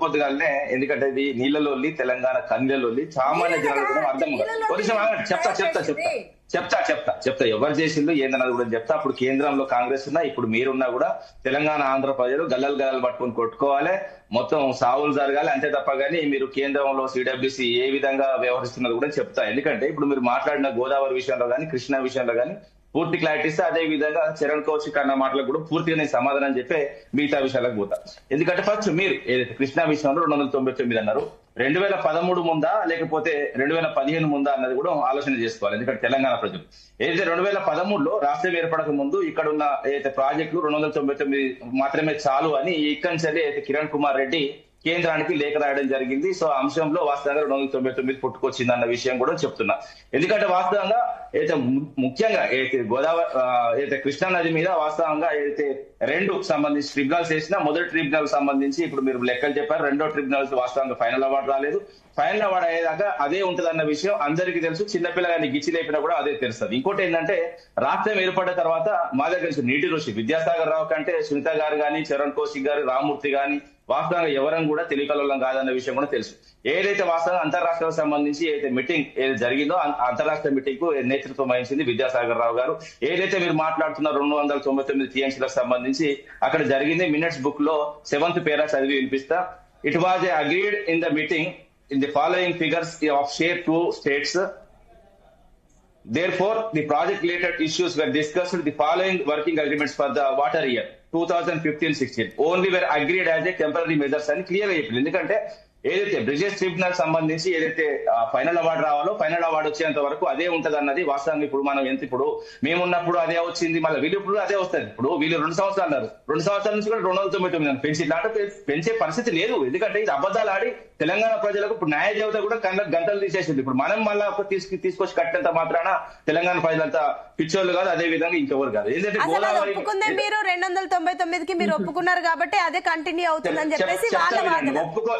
పొద్దుగాలనే, ఎందుకంటే ఇది నీళ్ళలోల్లి తెలంగాణ కన్నీళ్ళలోల్లి సామాన్య జనాలు కూడా అర్థం కాదు. కొంచెం చెప్తా ఎవరు చేసిందో ఏందన్నది కూడా చెప్తా. అప్పుడు కేంద్రంలో కాంగ్రెస్ ఉన్నా, ఇప్పుడు మీరున్నా కూడా తెలంగాణ ఆంధ్ర ప్రజలు గల్లలు పట్టుకొని కొట్టుకోవాలి, మొత్తం సావులు జరగాలి అంతే తప్ప. కానీ మీరు కేంద్రంలో సిడబ్ల్యూసీ ఏ విధంగా వ్యవహరిస్తున్నది కూడా చెప్తా. ఎందుకంటే ఇప్పుడు మీరు మాట్లాడిన గోదావరి విషయంలో కానీ కృష్ణా విషయంలో కానీ పూర్తి క్లారిటీ ఇస్తే, అదే విధంగా చరణ్ కౌశిక్ అన్న మాటలకు కూడా పూర్తిగా నేను సమాధానం చెప్పే మిగతా విషయాలకు పోతా. ఎందుకంటే ఫస్ట్ మీరు ఏదైతే కృష్ణా విషయంలో 299 అన్నారు, 2013 ముందా లేకపోతే 2015 ముందా అన్నది కూడా ఆలోచన చేసుకోవాలి. ఎందుకంటే తెలంగాణ ప్రజలు ఏదైతే 2013లో రాష్ట్రం ఏర్పడక ముందు ఇక్కడ ఉన్న ఏదైతే ప్రాజెక్టులు 299 మాత్రమే చాలు అని ఇక్కడి నుంచి అయితే కిరణ్ కుమార్ రెడ్డి కేంద్రానికి లేఖ రాయడం జరిగింది. సో ఆ అంశంలో వాస్తవంగా 299 పుట్టుకొచ్చింది అన్న విషయం కూడా చెప్తున్నా. ఎందుకంటే వాస్తవంగా అయితే ముఖ్యంగా అయితే గోదావరి అయితే కృష్ణా నది మీద వాస్తవంగా అయితే 2 సంబంధించి ట్రిబ్యునల్స్ వేసినా, మొదటి ట్రిబ్యునల్ సంబంధించి ఇప్పుడు మీరు లెక్కలు చెప్పారు, 2వ ట్రిబ్యునల్స్ వాస్తవంగా ఫైనల్ అవార్డు రాలేదు. ఫైనల్ అవార్డు అయ్యేదాకా అదే ఉంటదన్న విషయం అందరికీ తెలుసు. చిన్నపిల్లగాని గిచ్చి లేపినా కూడా అదే తెలుస్తుంది. ఇంకోటి ఏంటంటే రాష్ట్రం ఏర్పడిన తర్వాత మా దగ్గర తెలుసు నీటి ఋషి విద్యాసాగర్ రావు కంటే సునీత గారు కానీ, చరణ్ కౌశిక్ గారు, రామ్మూర్తి గాని వాస్తవంగా ఎవరం కూడా తెలియకలం కాదన్న విషయం కూడా తెలుసు. ఏదైతే వాస్తవంగా అంతరాష్ట్రాలకు సంబంధించి ఏదైతే మీటింగ్ ఏది జరిగిందో అంతరాష్ట్ర మీటింగ్ కు నేతృత్వం వహించింది విద్యాసాగర్ రావు గారు. ఏదైతే మీరు మాట్లాడుతున్న 299 టీఎంసీలకు సంబంధించి అక్కడ జరిగింది. మినిట్స్ బుక్ లో 7th పేరా చదివి వినిపిస్తా. It was agreed in the meeting in the following figures of share 2 states. Therefore, the project-related issues were discussed. The following working agreements for the water year 2015-16 only were agreed as a temporary measures అని clear గా చెప్పింది. ఎందుకంటే ఏదైతే bridges tribunal సంబంధించి ఏదైతే final award రావాలో final award వచ్చేంత వరకు అదే ఉంటది అన్నది వాస్తవంగా. ఇప్పుడు మనం ఎంత ఇప్పుడు మేమున్నప్పుడు అదే వచ్చింది, మళ్ళీ వీళ్ళు ఇప్పుడు అదే వస్తుంది. ఇప్పుడు వీళ్ళు 2 సంవత్సరాలు అన్నారు, 2 సంవత్సరాల నుంచి కూడా 299 పెంచి ఇలాంటి పెంచే పరిస్థితి లేదు. ఎందుకంటే ఇది అబద్ధాలు ఆడి తెలంగాణ ప్రజలకు ఇప్పుడు న్యాయ దేవత కూడా గంటలు తీసేసింది. ఇప్పుడు మనం మళ్ళీ తీసుకొచ్చి కట్టినంత మాత్రాన తెలంగాణ ప్రజలంతా పిచ్చోళ్ళు కాదు, అదే విధంగా ఇంకెవరు కాదు. ఏంటంటే మీరు 299కి మీరు ఒప్పుకున్నారు కాబట్టి అదే కంటిన్యూ అవుతుందని చెప్పేసి ఒప్పుకో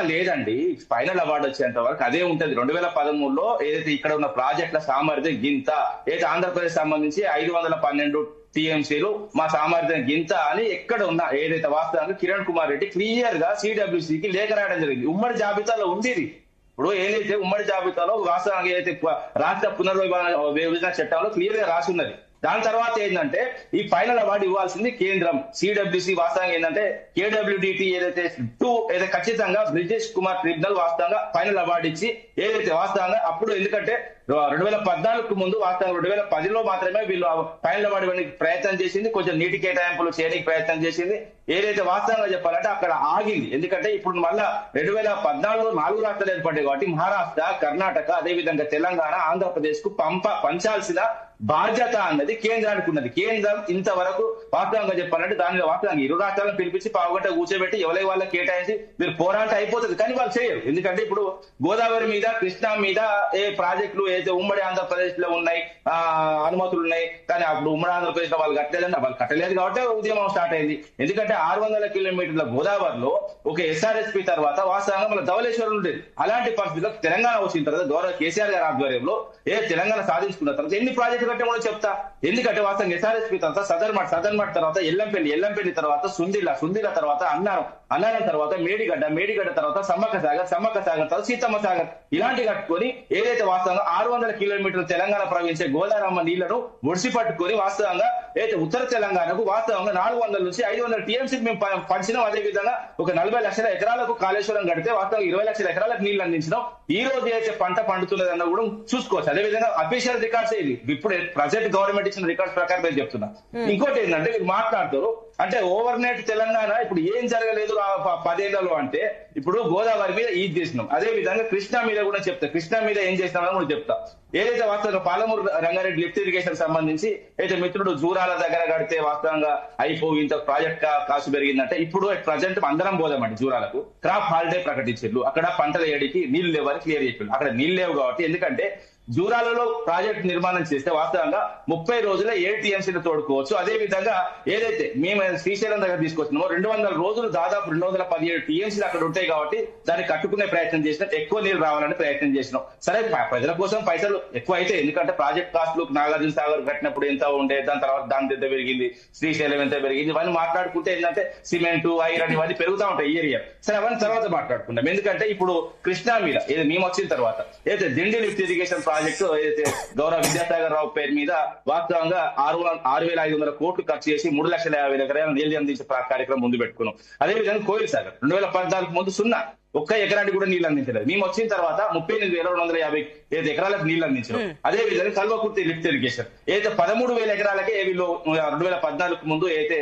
లేదండి. ఫైనల్ అవార్డు వచ్చేంత వరకు అదే ఉంటది. 2013లో ఏదైతే ఇక్కడ ఉన్న ప్రాజెక్టుల సామర్థ్యం గింత, ఏదైతే ఆంధ్రప్రదేశ్ సంబంధించి 512 టీఎంసీలు మా సామర్థ్యం గింత అని ఎక్కడ ఉన్నా ఏదైతే వాస్తవంగా కిరణ్ కుమార్ రెడ్డి క్లియర్ గా సిడబ్ల్యూసీకి లేఖ రాయడం జరిగింది. ఉమ్మడి జాబితాలో ఉంది ఇది. ఇప్పుడు ఏదైతే ఉమ్మడి జాబితాలో వాస్తవంగా ఏదైతే రాష్ట్ర పునర్విభజన చట్టంలో క్లియర్ గా రాసి ఉన్నది. దాని తర్వాత ఏంటంటే ఈ ఫైనల్ అవార్డు ఇవ్వాల్సింది కేంద్రం. సిడబ్ల్యూసీ వాస్తవంగా ఏంటంటే కేడబ్ల్యూడిటి ఏదైతే 2 ఏదైతే ఖచ్చితంగా బ్రిజేష్ కుమార్ ట్రిబ్యునల్ వాస్తవంగా ఫైనల్ అవార్డు ఇచ్చి ఏదైతే వాస్తవంగా అప్పుడు, ఎందుకంటే 2014కు ముందు వాస్తవంగా 2010లో మాత్రమే వీళ్ళు ఫైనల్ అవార్డు ఇవ్వడానికి ప్రయత్నం చేసింది, కొంచెం నీటి కేటాయింపులు చేయడానికి ప్రయత్నం చేసింది. ఏదైతే వాస్తవంగా చెప్పాలంటే అక్కడ ఆగింది. ఎందుకంటే ఇప్పుడు మళ్ళా 2014లో 4 రాష్ట్రాలు ఏర్పడ్డాయి కాబట్టి మహారాష్ట్ర, కర్ణాటక, అదేవిధంగా తెలంగాణ, ఆంధ్రప్రదేశ్ కు పంచాల్సిన బాధ్యత అన్నది కేంద్రానికి ఉన్నది. కేంద్రం ఇంతవరకు వాస్తవంగా చెప్పాలంటే దానిలో వాస్తవంగా 2 రాష్ట్రాలను పిలిపించి పావుగంట కూర్చోబెట్టి ఎవరి వాళ్ళకి కేటాయించి మీరు పోరాట అయిపోతుంది. కానీ వాళ్ళు చేయరు. ఎందుకంటే ఇప్పుడు గోదావరి మీద, కృష్ణా మీద ఏ ప్రాజెక్టులు అయితే ఉమ్మడి ఆంధ్రప్రదేశ్ లో ఉన్నాయి, అనుమతులు ఉన్నాయి, కానీ అప్పుడు ఉమ్మడి ఆంధ్రప్రదేశ్ లో వాళ్ళు కట్టలేదంటే వాళ్ళు కట్టలేదు కాబట్టి ఉద్యమం స్టార్ట్ అయింది. ఎందుకంటే 600 కిలోమీటర్ల గోదావరిలో ఒక ఎస్ఆర్ఎస్పీ తర్వాత వాస్తవంగా మన ధవళేశ్వరం ఉండేది. అలాంటి పరిస్థితుల్లో తెలంగాణ వచ్చిన తర్వాత గౌరవ కేసీఆర్ గారి ఆధ్వర్యంలో తెలంగాణ సాధించుకున్న తర్వాత ఎన్ని ప్రాజెక్టులు కట్టే కూడా చెప్తా. ఎందుకంటే వాస్తవంగా ఎస్ఆర్ఎస్పీ తర్వాత సదర్మట్ తర్వాత ఎల్లంపల్లి తర్వాత సుందిల తర్వాత అన్నారం తర్వాత మేడిగడ్డ తర్వాత సమ్మక్క సాగర్ తర్వాత సీతమ్మ సాగర్ ఇలాంటి కట్టుకొని ఏదైతే వాస్తవంగా 600 కిలోమీటర్ల తెలంగాణ ప్రవహించే గోదావరమ్మ నీళ్లను ఒడిసి పట్టుకొని వాస్తవంగా అయితే ఉత్తర తెలంగాణకు వాస్తవంగా 400 నుంచి 500 టీఎంసీ మేము పంచినాం. అదే విధంగా ఒక 40 లక్షల ఎకరాలకు కాళేశ్వరం కడితే వాస్తవంగా 20 లక్షల ఎకరాలకు నీళ్లు అందించడం. ఈ రోజు అయితే పంట పండుతున్నది అన్న కూడా చూసుకోవచ్చు. అదేవిధంగా అఫీషియల్ రికార్డ్స్ ఇది ఇప్పుడు ప్రజెంట్ గవర్నమెంట్ ఇచ్చిన రికార్డ్స్ ప్రకారం నేను చెప్తున్నా. ఇంకోటి ఏంటంటే మీరు మాట్లాడతారు అంటే ఓవర్ నైట్ తెలంగాణ ఇప్పుడు ఏం జరగలేదు 10 ఏళ్లలో అంటే ఇప్పుడు గోదావరి మీద ఇది చేసినాం. అదే విధంగా కృష్ణా మీద కూడా చెప్తా. కృష్ణా మీద ఏం చేసినామని కూడా చెప్తా. ఏదైతే వాస్తవంగా పాలమూరు రంగారెడ్డి లిఫ్ట్ ఇరిగేషన్ సంబంధించి అయితే మిత్రుడు జూరాల దగ్గర కడితే వాస్తవంగా అయిపోయి ఇంత ప్రాజెక్ట్ కాస్ట్ పెరిగిందంటే ఇప్పుడు ప్రజెంట్ అందరం పోదామండి జూరాలకు. క్రాప్ హాలిడే ప్రకటించారు. అక్కడ పంటల ఏడికి నీళ్లు లేవని క్లియర్ చెప్పారు. అక్కడ నీళ్లు లేవు కాబట్టి ఎందుకంటే జూరాలలో ప్రాజెక్ట్ నిర్మాణం చేస్తే వాస్తవంగా 30 రోజుల 7 టీఎంసీలు తోడుకోవచ్చు. అదే విధంగా ఏదైతే మేము శ్రీశైలం దగ్గర తీసుకొచ్చినామో 200 రోజులు దాదాపు 217 టీఎంసీలు అక్కడ ఉంటాయి కాబట్టి దాన్ని కట్టుకునే ప్రయత్నం చేసినాం, ఎక్కువ నీళ్ళు రావాలని ప్రయత్నం చేసినాం. సరే ప్రజల కోసం పైసలు ఎక్కువ అయితే, ఎందుకంటే ప్రాజెక్ట్ కాస్టులు నాగార్జున సాగర్ కట్టినప్పుడు ఎంత ఉండే, దాని తర్వాత దాని ఎంత పెరిగింది, శ్రీశైలం ఎంత పెరిగింది, ఇవన్నీ మాట్లాడుకుంటే ఏంటంటే సిమెంట్ ఐరన్ ఇవన్నీ పెరుగుతూ ఉంటాయి ఇయర్ ఇయర్. సరే అవన్నీ తర్వాత మాట్లాడుకుంటాం. ఎందుకంటే ఇప్పుడు కృష్ణా మీద ఏదో మేము వచ్చిన తర్వాత ఏదైతే దిండి లిఫ్ట్ ఇరిగేషన్ ప్రాజెక్టు ఏదైతే గౌరవ విద్యాసాగర్ రావు పేరు మీద వాస్తవంగా 6,500 కోట్లు ఖర్చు చేసి 3,50,000 ఎకరాలను నీళ్ళు అందించే కార్యక్రమం ముందు పెట్టుకున్నాం. అదేవిధంగా కోయిల్ సాగర్ 2014 ముందు 0 ఒక్క ఎకరానికి కూడా నీళ్ళు అందించలేదు. మేము వచ్చిన తర్వాత 38,250 ఎకరాలకు నీళ్ళు అందించాం. అదే విధంగా కల్వకుర్తి లిఫ్ట్ ఇరిగేషన్ ఏదైతే 13,000 ఎకరాలకే వీళ్ళు 2014 ముందు అయితే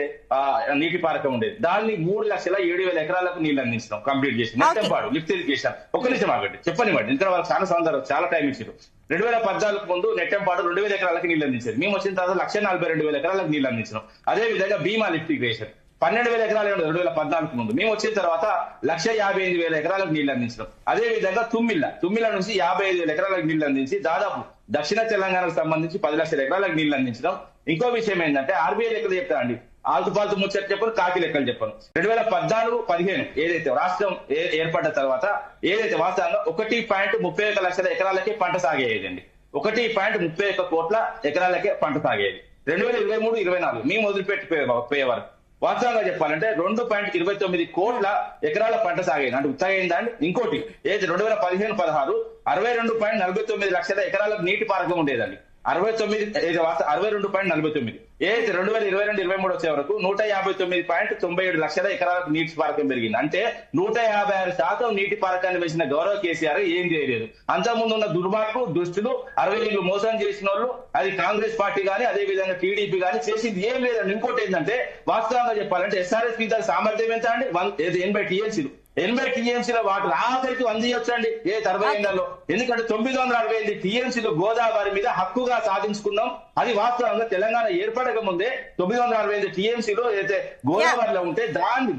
నీటి పారకం ఉండేది, దాన్ని 3,07,000 ఎకరాలకు నీళ్ళు అందించడం కంప్లీట్ చేసి నెట్టంపాడు లిఫ్ట్ ఇరిగేషన్. ఒక్క నిమిషం ఆగండి చెప్పనివ్వండి, ఇంకా వాళ్ళకి చాలా సందర్భం చాలా టైం ఇచ్చారు. 2014 ముందు నెట్టంపాడు 2,000 ఎకరాలకు నీళ్ళు అందించారు. మేము వచ్చిన తర్వాత 1,42,000 ఎకరాలకు నీళ్ళు అందించాం. అదే విధంగా భీమా లిఫ్ట్ ఇరిగేషన్ 12,000 ఎకరాలు 2014 ముందు, మేము వచ్చిన తర్వాత 1,58,000 ఎకరాలకు నీళ్లు అందించడం. అదే విధంగా తుమ్మిల నుంచి 55,000 ఎకరాలకు నీళ్లు అందించి దాదాపు దక్షిణ తెలంగాణకు సంబంధించి 10 లక్షల ఎకరాలకు నీళ్లు అందించడం. ఇంకో విషయం ఏంటంటే ఆర్బీఐ లెక్కలు చెప్తా అండి, ఆల్తుపాల్తు ముచ్చట చెప్పను, కాకి లెక్కలు చెప్పను. 2014-15 ఏదైతే రాష్ట్రం ఏర్పడ్డ తర్వాత ఏదైతే వాస్తవంగా 1.31 లక్షల ఎకరాలకే పంట సాగేదండి, 1.31 కోట్ల ఎకరాలకే పంట సాగేది. 2023-24 మేము వదిలిపెట్టిపోయేవారు. వాస్తవంగా చెప్పాలంటే 2.29 కోట్ల ఎకరాల పంట సాగేది, అంటే ఉత్తగైందా అండి. ఇంకోటి ఏదైతే 2015-16 62.49 లక్షల ఎకరాలకు నీటి పారకం ఉండేదండి, 62.49. ఏదైతే 2022-23 వచ్చే వరకు 159.97 లక్షల ఎకరాలకు నీటి పారకం పెరిగింది. అంటే 156% నీటి పారకాన్ని వేసిన గౌరవ కేసీఆర్ ఏం చేయలేదు. అంతకుముందు ఉన్న దుర్మార్గు దుష్టులు 60 ఏళ్ళు మోసం చేసిన వాళ్ళు, అది కాంగ్రెస్ పార్టీ గానీ అదే విధంగా టీడీపీ గానీ చేసింది ఏం లేదండి. ఇంకోటి ఏంటంటే వాస్తవంగా చెప్పాలంటే ఎస్ఆర్ఎస్ మీద సామర్థ్యం ఎంత అండి, 80 టీఎంసీలు. 80 టీఎంసీల వాటర్ ఆఖరికి 100 ఇవ్వచ్చండి 40 ఏళ్లలో. ఎందుకంటే 968 టీఎంసీలు గోదావరి మీద హక్కుగా సాధించుకున్నాం. అది వాస్తవంగా తెలంగాణ ఏర్పడక ముందే 968 టీఎంసీలు ఏదైతే గోదావరిలో ఉంటే దాని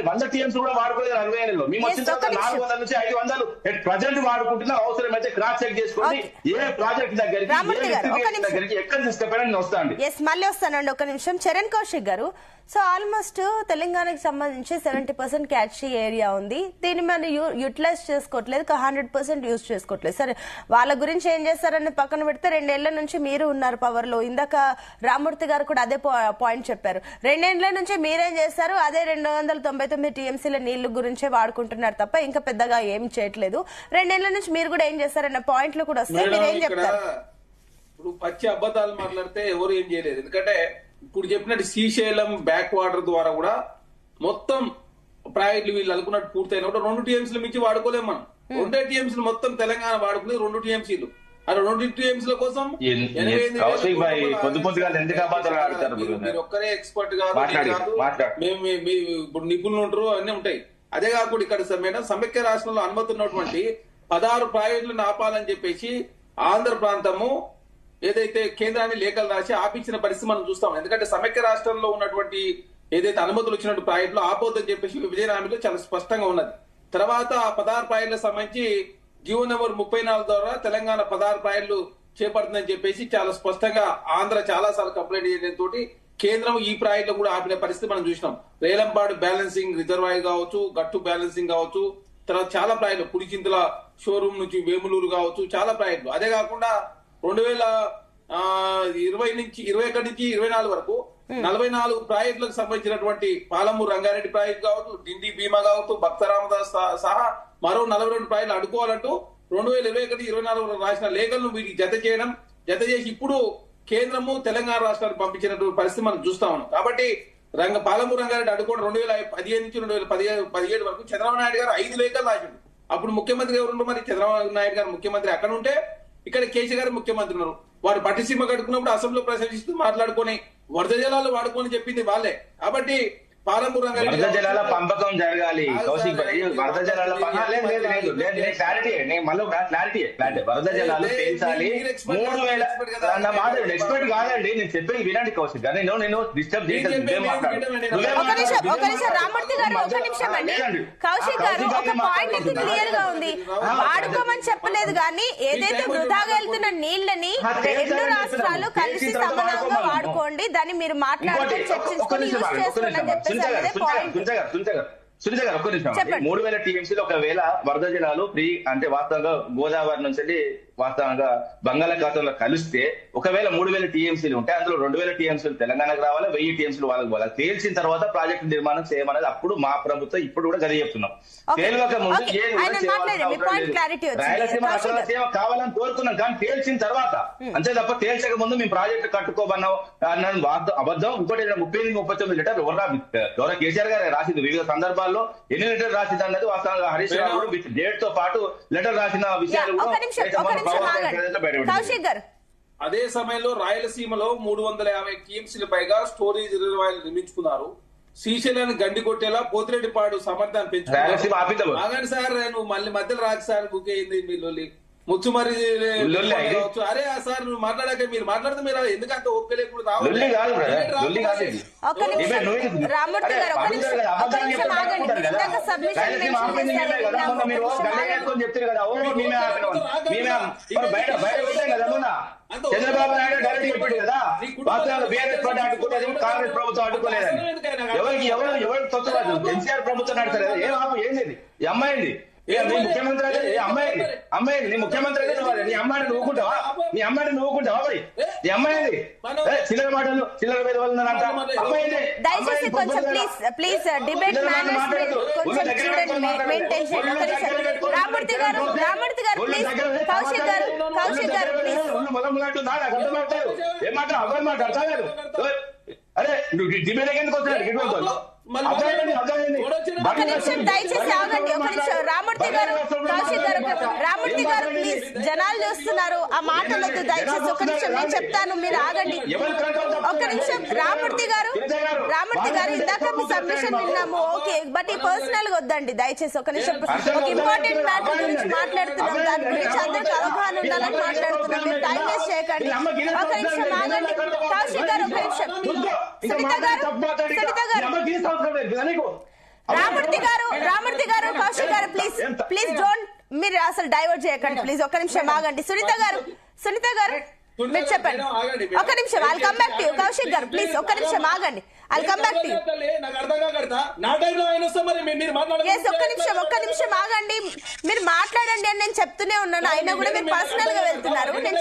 100 టీఎంసీ కూడా వాడుకోలేదు 60 ఏళ్లలో. మేము వచ్చిన తర్వాత 400 నుంచి 500 ప్రజెంట్ వాడుకుంటున్నా. అవసరమైతే క్రాస్ చెక్ చేసుకోండి, ఏ ప్రాజెక్ట్ దగ్గరికి ఎక్కడ తీసుకుపోయినా నేను వస్తాను. మళ్ళీ వస్తానండి, ఒక నిమిషం. చరణ్ కౌశిక్ గారు, సో ఆల్మోస్ట్ తెలంగాణకు సంబంధించి 70% క్యాచీ ఏరియా ఉంది, దీన్ని మనం యూటిలైజ్ చేసుకోవట్లేదు, 100% యూజ్ చేసుకోవట్లేదు. సరే వాళ్ళ గురించి ఏం చేస్తారని పక్కన పెడితే 2 ఏళ్ల నుంచి మీరు ఉన్నారు పవర్ లో. ఇందాక రామూర్తి గారు కూడా అదే పాయింట్ చెప్పారు. 2 ఏళ్ల నుంచి మీరేం చేస్తారు, అదే 299 టీఎంసీల నీళ్లు గురించే వాడుకుంటున్నారు తప్ప ఇంకా పెద్దగా ఏం చేయట్లేదు. 2 ఏళ్ల నుంచి మీరు కూడా ఏం చేస్తారన్న పాయింట్లు కూడా వస్తే మీరు ఏం చెప్తారు? ఇప్పుడు పచ్చి అబద్ధాలు మాట్లాడితే ఎవరు ఏం చేయలేదు. ఎందుకంటే ఇప్పుడు చెప్పినట్టు శ్రీశైలం బ్యాక్ వాటర్ ద్వారా కూడా మొత్తం ప్రాజెక్టులు వీళ్ళు అనుకున్నట్టు పూర్తయిన 2 టీఎంసీలు మించి వాడుకోలేము మనం. 2 టీఎంసీలు మొత్తం తెలంగాణ వాడుకునేది 2 టీఎంసీలు. ఆ 2 టీఎంసీల కోసం మీరు ఒక్కరే ఎక్స్పర్ట్ కాదు, మేము ఇప్పుడు నిపుణులు ఉంటారు, అన్నీ ఉంటాయి. అదే కాకుండా ఇక్కడ సమైక్య రాష్ట్రంలో అనుమతి ఉన్నటువంటి 16 ప్రాజెక్టులను ఆపాలని చెప్పేసి ఆంధ్ర ప్రాంతము ఏదైతే కేంద్రాన్ని లేఖలు రాసి ఆపించిన పరిస్థితి మనం చూస్తాం. ఎందుకంటే సమైక్య రాష్ట్రంలో ఉన్నటువంటి ఏదైతే అనుమతులు వచ్చినట్టు ప్రాజెక్టులు ఆపోద్దని చెప్పేసి విజయనామీలో చాలా స్పష్టంగా ఉన్నది. తర్వాత ఆ 16 ప్రాజెక్టులకు సంబంధించి జీవో నెంబర్ 34 ద్వారా తెలంగాణ 16 ప్రాజెక్టులు చేపడుతుందని చెప్పేసి చాలా స్పష్టంగా ఆంధ్ర చాలా సార్లు కంప్లైంట్ చేయడంతో కేంద్రం ఈ ప్రాజెక్టులు కూడా ఆపిన పరిస్థితి మనం చూసినాం. రేలంపాడు బ్యాలెన్సింగ్ రిజర్వాయర్ కావచ్చు, గట్టు బ్యాలెన్సింగ్ కావచ్చు, తర్వాత చాలా ప్రాజెక్టులు పులిచింతల షోరూమ్ నుంచి వేములూరు కావచ్చు, చాలా ప్రాజెక్టులు. అదే కాకుండా 2021 నుంచి 24 వరకు 44 ప్రాజెక్టులకు సంబంధించినటువంటి పాలమూరు రంగారెడ్డి ప్రాజెక్టు కావచ్చు, డిండి భీమా కావచ్చు, భక్త రామదాస్ సహా మరో 42 ప్రాజెక్టులు అడ్డుకోవాలంటూ 2021-24 రాసిన లేఖలను వీటికి జత చేసి ఇప్పుడు కేంద్రము తెలంగాణ రాష్ట్రానికి పంపించినటువంటి పరిస్థితి మనం చూస్తా ఉన్నాం. కాబట్టి పాలమూరు రంగారెడ్డి అడ్డుకోవడం 2015 నుంచి 2017 వరకు చంద్రబాబు నాయుడు గారు 5 లేఖలు రాసిండు. అప్పుడు ముఖ్యమంత్రి ఎవరు? మరి చంద్రబాబు నాయుడు గారు ముఖ్యమంత్రి అక్కడ ఉంటే ఇక్కడ కేసీఆర్ గారు ముఖ్యమంత్రి ఉన్నారు. వారు పట్టిసీమ కట్టుకున్నప్పుడు అసెంబ్లీలో ప్రశ్నిస్తూ మాట్లాడుకొని వరద జలాలు వాడుకొని చెప్పింది వాళ్ళే. కాబట్టి పాలమూరు రంగారెడ్డి వరద జలాల పంపకం జరగాలి కౌశిక్ భాయ్. వరద జలాల క్లారిటీ నేను మళ్ళీ క్లారిటీ వరద జలాలు పెంచాలి 3000 నా మాట ఎక్స్పర్ట్ కాదండి, నేను చెప్పేది వినండి కౌశిక్ గారు. నేను డిస్టర్బ్ చేయలేదు. ఒక నిమిషం రామూర్తి గారు, ఒక నిమిషం అండి. కౌశిక్ గారు ఒక పాయింట్ అయితే క్లియర్ గా ఉంది, వాడుకోమని చెప్పలేదు కానీ ఏదైతే వృధాగా వెళ్తున్న నీళ్ళని 2 రాష్ట్రాలు కలిసి సమానంగా వాడుకోండి, దాన్ని మీరు మాట్లాడుతూ చర్చించుకొని యూజ్ చేసుకోండి అని చెప్పేసి పాయింట్. సునీత గారు ఒక్క నిమిషం. 3000 టీఎంసీలు ఒకవేళ వరద జలాలు అంటే వాస్తవంగా గోదావరి నుంచి వాస్తవంగా బంగాళాఖాతంలో కలిస్తే ఒకవేళ 3000 టీఎంసీలు ఉంటే అందులో 2000 టీఎంసీలు తెలంగాణకు రావాలి, 1000 టీఎంసీలు వాళ్ళకి పోవాలి. తేల్చిన తర్వాత ప్రాజెక్టు నిర్మాణం చేయమన్నది అప్పుడు మా ప్రభుత్వం ఇప్పుడు కూడా గది చెప్తున్నాం. తేలిక ముందు రాయలసీమ అసలు సేవ కావాలని కోరుకున్నాం కానీ తేల్చిన తర్వాత అంతే తప్ప తేల్చక ముందు మేము ప్రాజెక్టు కట్టుకోమన్నాం అన్నది అబద్ధం. ఇంకోటి 38-39 లీటర్లు ఎవరో కేసీఆర్ గారు రాసింది వివిధ సందర్భాల్లో ఎన్ని లీటర్లు రాసింది అన్నది వాస్తవంగా హరీష్ రావు విత్ డేట్ తో పాటు లెటర్ రాసిన విషయాలు. అదే సమయంలో రాయలసీమలో 350 టీఎంసీల పైగా స్టోరేజ్ రిజర్వాయర్లు నిర్మించుకున్నారు. శ్రీశైలాన్ని గండి కొట్టేలా పోతిరెడ్డిపాడు సామర్థ్యాన్ని పెంచుకున్నారు. ఆగండి సార్, నువ్వు మళ్ళీ మధ్యలో రాక సార్ బుక్ అయింది మీ ముచ్చు మరి. అరే సార్ నువ్వు మాట్లాడాక మీరు మాట్లాడితే మీరు ఎందుకంత ఓపిక లేకుండా చంద్రబాబు నాయుడు డైరెక్ట్ చెప్పాడు కదా వాస్తవంగా బీఆర్ఎస్ పార్టీ అడ్డుకున్నది కాంగ్రెస్ ప్రభుత్వం అడ్డుకోలేదని. ఎవరికి తొత్తరాదు ఎన్సీఆర్ ప్రభుత్వం నడతలేదు. ఏంది ఈ అమ్మాయింది ముఖ్యమంత్రి అయితే అమ్మాయి నీ ముఖ్యమంత్రి అయితే నీ అమ్మాయిని నువ్వుకుంటావా? నీ అమ్మాయిని నువ్వుకుంటావా? మరి నీ అమ్మాయింది చిల్లర మాటలు చిల్లర మీద వాళ్ళంట అమ్మాయింది. దయచేసి కొంచెం ప్లీజ్ డిబేట్ మేనేజ్మెంట్ కొంచెం చూడండి, మెయింటైన్ చేయండి. రామూర్తి గారు ప్లీజ్, కౌశిక్ గారు ప్లీజ్. ఏం మాట అబ్బాయి మాట అర్థం కాదు. అరే నువ్వు డిబేట్ ఎందుకు వస్తున్నాడు? ఒక నిమిషం దయచేసి ఆగండి, ఒక నిమిషం. రామూర్తి గారు, కౌశిక్ గారు, రామూర్తి గారు ప్లీజ్, జనాలు చూస్తున్నారు, ఆ మాటలొద్దు దయచేసి. ఒక నిమిషం నేను చెప్తాను, మీరు ఆగండి ఒక నిమిషం. రామూర్తి గారు ఇందాక మీ సబ్మిషన్ విన్నాము, ఓకే, బట్ ఈ పర్సనల్ గా వద్దండి దయచేసి. ఒక నిమిషం, ఒక ఇంపార్టెంట్ మ్యాటర్ గురించి మాట్లాడుతున్నాం, దాని గురించి అందరికి అవగాహన ఉండాలని మాట్లాడుతున్నాం, మీరు టైం వేస్ట్ చేయకండి. ఒక నిమిషం ఆగండి కౌశిక్ గారు, ఒక నిమిషం. సునీత గారు, రామూర్తి గారు, కౌశిక్ గారు ప్లీజ్ డోంట్, మీరు అసలు డైవర్ట్ చేయకండి ప్లీజ్. ఒక నిమిషం ఆగండి. సునీత గారు మీరు చెప్పండి. ఒక నిమిషం, I'll come back to you. Kaushik గారు ప్లీజ్ ఒక నిమిషం ఆగండి, I'll come back to you. ఒక్క నిమిషం ఆగండి, మీరు మాట్లాడండి అని నేను చెప్తూనే ఉన్నాను, అయినా కూడా మీరు పర్సనల్ గా వెళ్తున్నారు. నేను